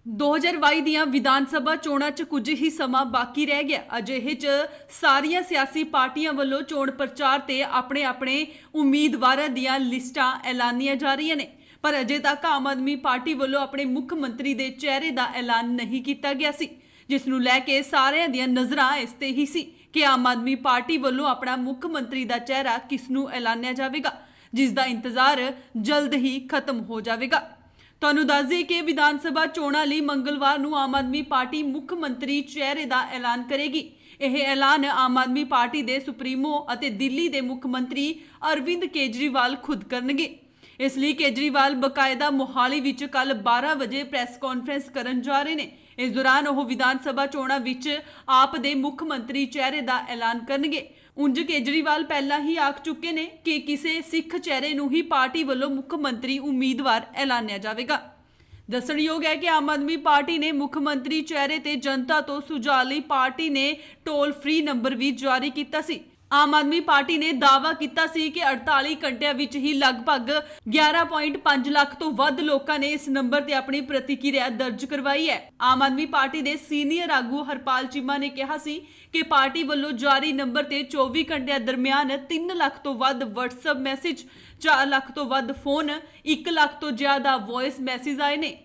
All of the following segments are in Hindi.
2022 ਦੀਆਂ ਵਿਧਾਨ ਸਭਾ ਚੋਣਾਂ 'ਚ ਕੁਝ ਹੀ ਸਮਾਂ ਬਾਕੀ ਰਹਿ ਗਿਆ। ਅਜਿਹੇ 'ਚ ਸਾਰੀਆਂ ਸਿਆਸੀ ਪਾਰਟੀਆਂ ਵੱਲੋਂ ਚੋਣ ਪ੍ਰਚਾਰ ਤੇ ਆਪਣੇ ਉਮੀਦਵਾਰਾਂ ਦੀਆਂ ਲਿਸਟਾਂ ਐਲਾਨੀਆਂ ਜਾ ਰਹੀਆਂ ਨੇ, ਪਰ ਅਜੇ ਤੱਕ ਆਮ ਆਦਮੀ ਪਾਰਟੀ ਵੱਲੋਂ ਆਪਣੇ ਮੁੱਖ ਮੰਤਰੀ ਦੇ ਚਿਹਰੇ ਦਾ ਐਲਾਨ ਨਹੀਂ ਕੀਤਾ ਗਿਆ ਸੀ, ਜਿਸ ਨੂੰ ਲੈ ਕੇ ਸਾਰਿਆਂ ਦੀਆਂ ਨਜ਼ਰਾਂ ਇਸ ਤੇ ਹੀ ਸੀ ਕਿ ਆਮ ਆਦਮੀ ਪਾਰਟੀ ਵੱਲੋਂ ਆਪਣਾ ਮੁੱਖ ਮੰਤਰੀ ਦਾ ਚਿਹਰਾ ਕਿਸ ਨੂੰ ਐਲਾਨਿਆ ਜਾਵੇਗਾ, ਜਿਸ ਦਾ ਇੰਤਜ਼ਾਰ ਜਲਦ ਹੀ ਖਤਮ ਹੋ ਜਾਵੇਗਾ। ਤੁਹਾਨੂੰ ਦੱਸ ਦਈਏ ਕਿ ਵਿਧਾਨ ਸਭਾ ਚੋਣਾਂ ਲਈ ਮੰਗਲਵਾਰ ਨੂੰ ਆਮ ਆਦਮੀ ਪਾਰਟੀ ਮੁੱਖ ਮੰਤਰੀ ਚਿਹਰੇ ਦਾ ਐਲਾਨ ਕਰੇਗੀ। ਇਹ ਐਲਾਨ ਆਮ ਆਦਮੀ ਪਾਰਟੀ ਦੇ ਸੁਪਰੀਮੋ ਅਤੇ ਦਿੱਲੀ ਦੇ ਮੁੱਖ ਮੰਤਰੀ ਅਰਵਿੰਦ ਕੇਜਰੀਵਾਲ ਖੁਦ ਕਰਨਗੇ। ਇਸ ਲਈ ਕੇਜਰੀਵਾਲ ਬਕਾਇਦਾ ਮੋਹਾਲੀ ਵਿੱਚ ਕੱਲ 12 ਵਜੇ ਪ੍ਰੈਸ ਕਾਨਫਰੰਸ ਕਰਨ ਜਾ ਰਹੇ ਨੇ। ਇਸ ਦੌਰਾਨ ਉਹ ਵਿਧਾਨ ਸਭਾ ਚੋਣਾਂ ਵਿੱਚ ਆਪ ਦੇ ਮੁੱਖ ਮੰਤਰੀ ਚਿਹਰੇ ਦਾ ਐਲਾਨ ਕਰਨਗੇ। ਉਂਝ ਕੇਜਰੀਵਾਲ ਪਹਿਲਾਂ ਹੀ ਆਖ ਚੁੱਕੇ ਨੇ ਕਿ ਕਿਸੇ ਸਿੱਖ ਚਿਹਰੇ ਨੂੰ ਹੀ ਪਾਰਟੀ ਵੱਲੋਂ ਮੁੱਖ ਮੰਤਰੀ ਉਮੀਦਵਾਰ ਐਲਾਨਿਆ ਜਾਵੇਗਾ। ਦੱਸਣਯੋਗ ਹੈ ਕਿ ਆਮ ਆਦਮੀ ਪਾਰਟੀ ਨੇ ਮੁੱਖ ਮੰਤਰੀ ਚਿਹਰੇ ਤੇ ਜਨਤਾ ਤੋਂ ਸੁਝਾਅ ਲਈ ਪਾਰਟੀ ਨੇ ਟੋਲ ਫ੍ਰੀ ਨੰਬਰ ਵੀ ਜਾਰੀ ਕੀਤਾ ਸੀ। ਆਮ ਆਦਮੀ ਪਾਰਟੀ ਨੇ ਦਾਅਵਾ ਕੀਤਾ ਸੀ ਕਿ 48 ਘੰਟਿਆਂ ਵਿੱਚ ਹੀ ਲਗਭਗ 11.5 ਲੱਖ ਤੋਂ ਵੱਧ ਲੋਕਾਂ ਨੇ ਇਸ ਨੰਬਰ ਤੇ ਆਪਣੀ ਪ੍ਰਤੀਕਿਰਿਆ ਦਰਜ ਕਰਵਾਈ ਹੈ। ਆਮ ਆਦਮੀ ਪਾਰਟੀ ਦੇ ਸੀਨੀਅਰ ਆਗੂ ਹਰਪਾਲ ਚੀਮਾ ਨੇ ਕਿਹਾ ਸੀ ਕਿ ਪਾਰਟੀ ਵੱਲੋਂ ਜਾਰੀ ਨੰਬਰ ਤੇ 24 ਘੰਟਿਆਂ ਦਰਮਿਆਨ 3 ਲੱਖ ਤੋਂ ਵੱਧ WhatsApp ਮੈਸੇਜ, 4 ਲੱਖ ਤੋਂ ਵੱਧ ਫੋਨ, 1 ਲੱਖ ਤੋਂ ਜ਼ਿਆਦਾ ਵੌਇਸ ਮੈਸੇਜ ਆਏ ਨੇ।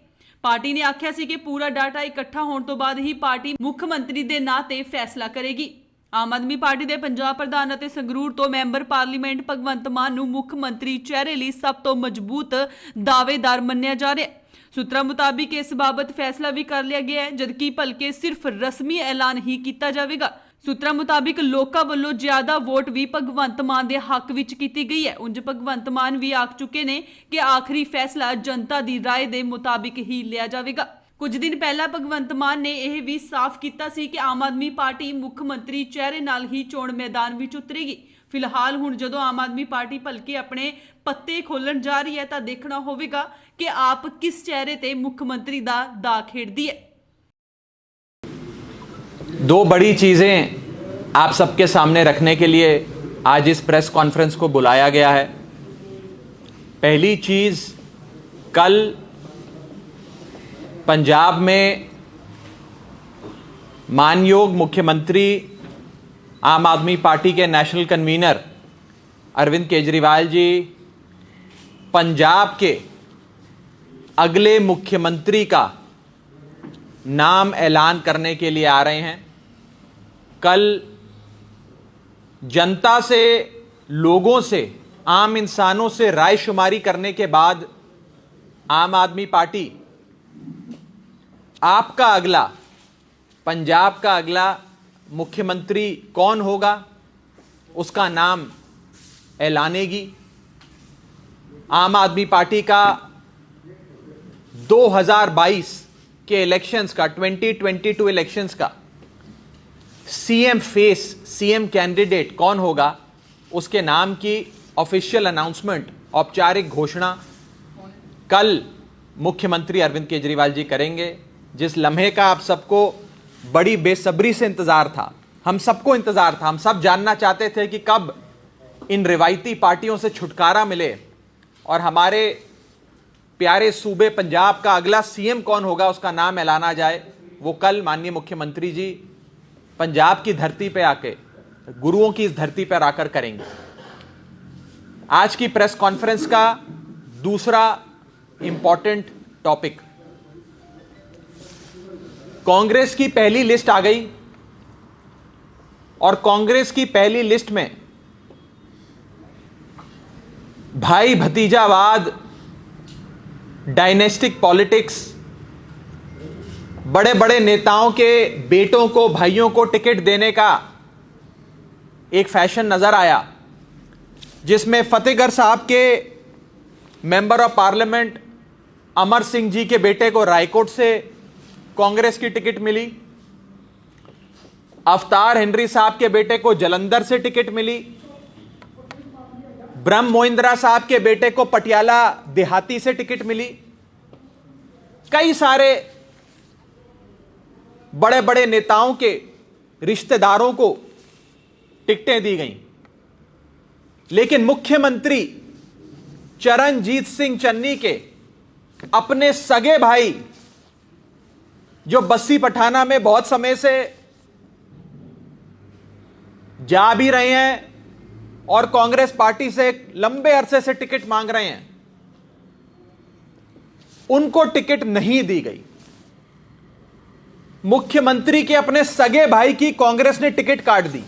ਪਾਰਟੀ ਨੇ ਆਖਿਆ ਸੀ ਕਿ ਪੂਰਾ ਡਾਟਾ ਇਕੱਠਾ ਹੋਣ ਤੋਂ ਬਾਅਦ ਹੀ ਪਾਰਟੀ ਮੁੱਖ ਮੰਤਰੀ ਦੇ ਨਾਂ ਤੇ ਫੈਸਲਾ ਕਰੇਗੀ। ਆਮ ਆਦਮੀ ਪਾਰਟੀ ਦੇ ਪੰਜਾਬ ਪ੍ਰਧਾਨ ਅਤੇ ਸੰਗਰੂਰ ਤੋਂ ਮੈਂਬਰ ਪਾਰਲੀਮੈਂਟ ਭਗਵੰਤ ਮਾਨ ਨੂੰ ਮੁੱਖ ਮੰਤਰੀ ਚਿਹਰੇ ਲਈ ਸਭ ਤੋਂ ਮਜ਼ਬੂਤ ਦਾਅਵੇਦਾਰ ਮੰਨਿਆ ਜਾ ਰਿਹਾ ਹੈ। ਸੂਤਰਾਂ ਮੁਤਾਬਿਕ ਇਸ ਬਾਬਤ ਫੈਸਲਾ ਵੀ ਕਰ ਲਿਆ ਗਿਆ ਹੈ, ਜਦਕਿ ਭਲਕੇ ਸਿਰਫ ਰਸਮੀ ਐਲਾਨ ਹੀ ਕੀਤਾ ਜਾਵੇਗਾ। ਸੂਤਰਾਂ ਮੁਤਾਬਿਕ ਲੋਕਾਂ ਵੱਲੋਂ ਜ਼ਿਆਦਾ ਵੋਟ ਵੀ ਭਗਵੰਤ ਮਾਨ ਦੇ ਹੱਕ ਵਿੱਚ ਕੀਤੀ ਗਈ ਹੈ। ਉਂਝ ਭਗਵੰਤ ਮਾਨ ਵੀ ਆਖ ਚੁੱਕੇ ਨੇ ਕਿ ਆਖਰੀ ਫੈਸਲਾ ਜਨਤਾ ਦੀ ਰਾਏ ਦੇ ਮੁਤਾਬਿਕ ਹੀ ਲਿਆ ਜਾਵੇਗਾ। ਕੁਝ ਦਿਨ ਪਹਿਲਾਂ ਭਗਵੰਤ ਮਾਨ ਨੇ ਇਹ ਵੀ ਸਾਫ਼ ਕੀਤਾ ਸੀ ਕਿ ਆਮ ਆਦਮੀ ਪਾਰਟੀ ਮੁੱਖ ਮੰਤਰੀ ਚਿਹਰੇ ਨਾਲ ਹੀ ਚੋਣ ਮੈਦਾਨ ਵਿੱਚ ਉਤਰੇਗੀ। ਫਿਲਹਾਲ ਹੁਣ ਜਦੋਂ ਆਮ ਆਦਮੀ ਪਾਰਟੀ ਭਲਕੇ ਆਪਣੇ ਪੱਤੇ ਖੋਲਣ ਜਾ ਰਹੀ ਹੈ ਤਾਂ ਦੇਖਣਾ ਹੋਵੇਗਾ ਕਿ ਆਪ ਕਿਸ ਚਿਹਰੇ ਤੇ ਮੁੱਖ ਮੰਤਰੀ ਦਾ ਦਾਅ ਖੇਡਦੀ है। दो बड़ी चीज़ें आप सबके सामने रखने के लिए आज इस प्रेस कॉन्फ्रेंस को बुलाया गया है। पहली चीज़, कल पंजाब में मानयोग मुख्यमंत्री आम आदमी पार्टी के नेशनल कन्वीनर अरविंद केजरीवाल जी पंजाब के अगले मुख्यमंत्री का नाम ऐलान करने के लिए आ रहे हैं। कल जनता से, लोगों से, आम इंसानों से राय शुमारी करने के बाद आम आदमी पार्टी आपका अगला, पंजाब का अगला मुख्यमंत्री कौन होगा उसका नाम ऐलानेगी। आम आदमी पार्टी का 2022 के इलेक्शंस का, 2022 इलेक्शंस का सीएम फेस, सीएम कैंडिडेट कौन होगा उसके नाम की ऑफिशियल अनाउंसमेंट, औपचारिक घोषणा कल मुख्यमंत्री अरविंद केजरीवाल जी करेंगे। जिस लम्हे का आप सबको बड़ी बेसब्री से इंतजार था, हम सबको इंतजार था, हम सब जानना चाहते थे कि कब इन रिवायती पार्टियों से छुटकारा मिले और हमारे प्यारे सूबे पंजाब का अगला सीएम कौन होगा उसका नाम ऐलाना जाए, वो कल माननीय मुख्यमंत्री जी पंजाब की धरती पे आके, गुरुओं की इस धरती पर आकर करेंगे। आज की प्रेस कॉन्फ्रेंस का दूसरा इंपॉर्टेंट टॉपिक, कांग्रेस की पहली लिस्ट आ गई और कांग्रेस की पहली लिस्ट में भाई भतीजावाद, डायनेस्टिक पॉलिटिक्स, बड़े बड़े नेताओं के बेटों को, भाइयों को टिकट देने का एक फैशन नजर आया, जिसमें फतेहगढ़ साहब के member of parliament Amar Singh ji के बेटे को रायकोट से कांग्रेस की टिकट मिली, अवतार हेनरी साहब के बेटे को जलंधर से टिकट मिली, ब्रह्म मोहिंद्रा साहब के बेटे को पटियाला देहाती से टिकट मिली। कई सारे बड़े बड़े नेताओं के रिश्तेदारों को टिकटें दी गईं, लेकिन मुख्यमंत्री चरणजीत सिंह चन्नी के अपने सगे भाई जो बस्सी पठाना में बहुत समय से जा भी रहे हैं और कांग्रेस पार्टी से लंबे अरसे से टिकट मांग रहे हैं, उनको टिकट नहीं दी गई। मुख्यमंत्री के अपने सगे भाई की कांग्रेस ने टिकट काट दी।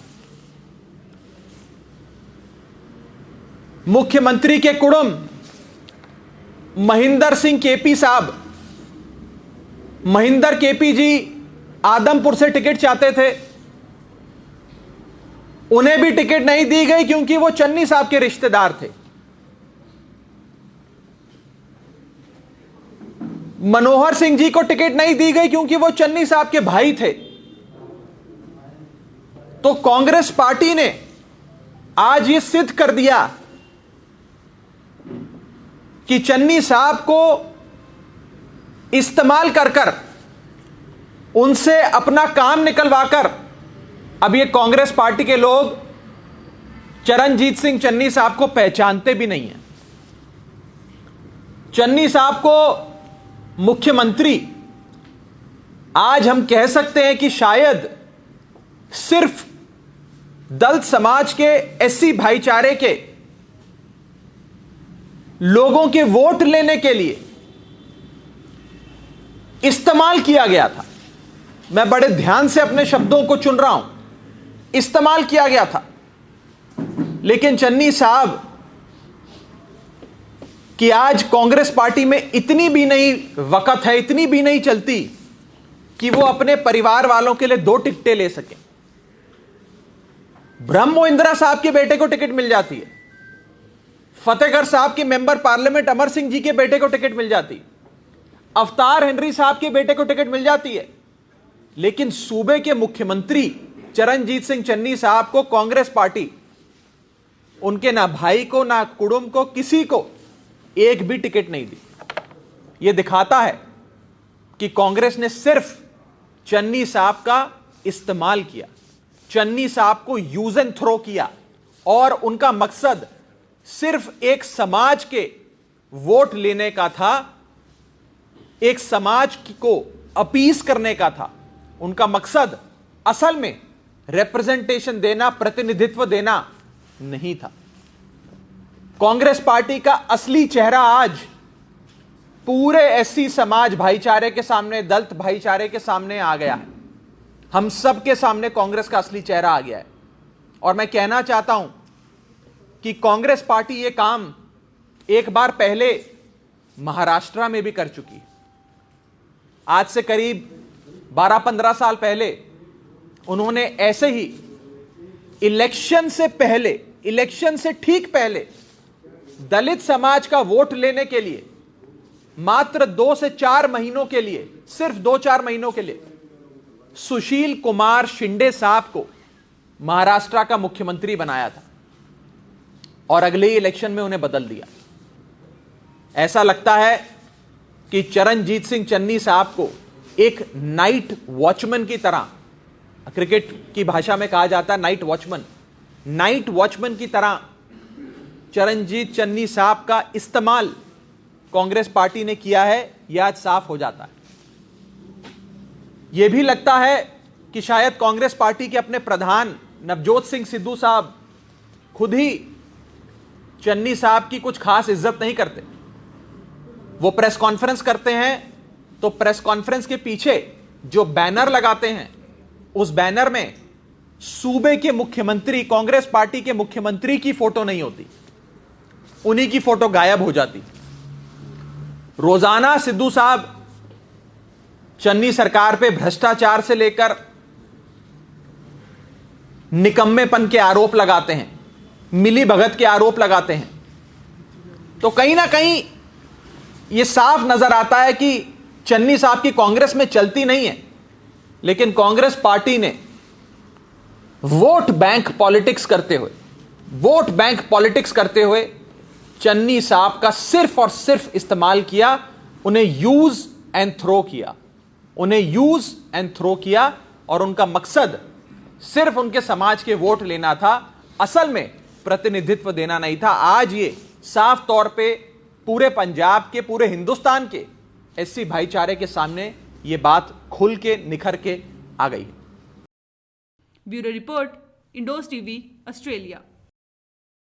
मुख्यमंत्री के कुड़ुम महेंद्र सिंह केपी साहब, महेंद्र केपी जी आदमपुर से टिकट चाहते थे, उन्हें भी टिकट नहीं दी गई क्योंकि वो चन्नी साहब के रिश्तेदार थे। मनोहर सिंह जी को टिकट नहीं दी गई क्योंकि वो चन्नी साहब के भाई थे। तो कांग्रेस पार्टी ने आज ये सिद्ध कर दिया कि चन्नी साहब को इस्तेमाल कर कर उनसे अपना काम निकलवाकर अब ये कांग्रेस पार्टी के लोग चरणजीत सिंह चन्नी साहब को पहचानते भी नहीं हैं। चन्नी साहब को मुख्यमंत्री आज हम कह सकते हैं कि शायद सिर्फ दलित समाज के एससी भाईचारे के लोगों के वोट लेने के लिए इस्तेमाल किया गया था। मैं बड़े ध्यान से अपने शब्दों को चुन रहा हूं, इस्तेमाल किया गया था। लेकिन चन्नी साहब कि आज कांग्रेस पार्टी में इतनी भी नहीं वक़्त है, इतनी भी नहीं चलती कि वो अपने परिवार वालों के लिए 2 टिकटें ले सकें। ब्रह्म इंदिरा साहब के बेटे को टिकट मिल जाती है, फतेहगढ़ साहब के मेंबर पार्लियामेंट अमर सिंह जी के बेटे को टिकट मिल जाती है, अवतार हेनरी साहब के बेटे को टिकट मिल जाती है। लेकिन सूबे के मुख्यमंत्री चरणजीत सिंह चन्नी साहब को कांग्रेस पार्टी उनके ना भाई को ना कुड़ुम को किसी को एक भी टिकट नहीं दी। यह दिखाता है कि कांग्रेस ने सिर्फ चन्नी साहब का इस्तेमाल किया, चन्नी साहब को यूज एंड थ्रो किया और उनका मकसद सिर्फ एक समाज के वोट लेने का था, एक समाज को अपीस करने का था। उनका मकसद असल में रिप्रेजेंटेशन देना, प्रतिनिधित्व देना नहीं था। कांग्रेस पार्टी का असली चेहरा आज पूरे एससी समाज भाईचारे के सामने, दलित भाईचारे के सामने आ गया है। हम सब के सामने कांग्रेस का असली चेहरा आ गया है। और मैं कहना चाहता हूं कि कांग्रेस पार्टी यह काम एक बार पहले महाराष्ट्र में भी कर चुकी है। आज से करीब 12-15 साल पहले उन्होंने ऐसे ही इलेक्शन से पहले, इलेक्शन से ठीक पहले दलित समाज का वोट लेने के लिए मात्र 2 से 4 महीनों के लिए, सिर्फ 2-4 महीनों के लिए सुशील कुमार शिंदे साहब को महाराष्ट्र का मुख्यमंत्री बनाया था और अगले ही इलेक्शन में उन्हें बदल दिया। ऐसा लगता है कि चरणजीत सिंह चन्नी साहब को एक नाइट वॉचमैन की तरह, क्रिकेट की भाषा में कहा जाता है नाइट वॉचमैन, नाइट वॉचमैन की तरह चरणजीत चन्नी साहब का इस्तेमाल कांग्रेस पार्टी ने किया है। यह आज साफ हो जाता है। यह भी लगता है कि शायद कांग्रेस पार्टी के अपने प्रधान नवजोत सिंह सिद्धू साहब खुद ही चन्नी साहब की कुछ खास इज्जत नहीं करते। वो प्रेस कॉन्फ्रेंस करते हैं तो प्रेस कॉन्फ्रेंस के पीछे जो बैनर लगाते हैं, उस बैनर में सूबे के मुख्यमंत्री, कांग्रेस पार्टी के मुख्यमंत्री की फोटो नहीं होती, उन्हीं की फोटो गायब हो जाती। रोजाना सिद्धू साहब चन्नी सरकार पे भ्रष्टाचार से लेकर निकम्मेपन के आरोप लगाते हैं, मिली भगत के आरोप लगाते हैं। तो कहीं ना कहीं यह साफ नजर आता है कि चन्नी साहब की कांग्रेस में चलती नहीं है। लेकिन कांग्रेस पार्टी ने वोट बैंक पॉलिटिक्स करते हुए, वोट बैंक पॉलिटिक्स करते हुए चन्नी साहब का सिर्फ और सिर्फ इस्तेमाल किया, उन्हें यूज एंड थ्रो किया, उन्हें यूज एंड थ्रो किया और उनका मकसद सिर्फ उनके समाज के वोट लेना था, असल में प्रतिनिधित्व देना नहीं था। आज ये साफ तौर पे पूरे पंजाब के, पूरे हिंदुस्तान के एससी भाईचारे के सामने ये बात खुल के निखर के आ गई है। Bureau report, indoors TV, Australia.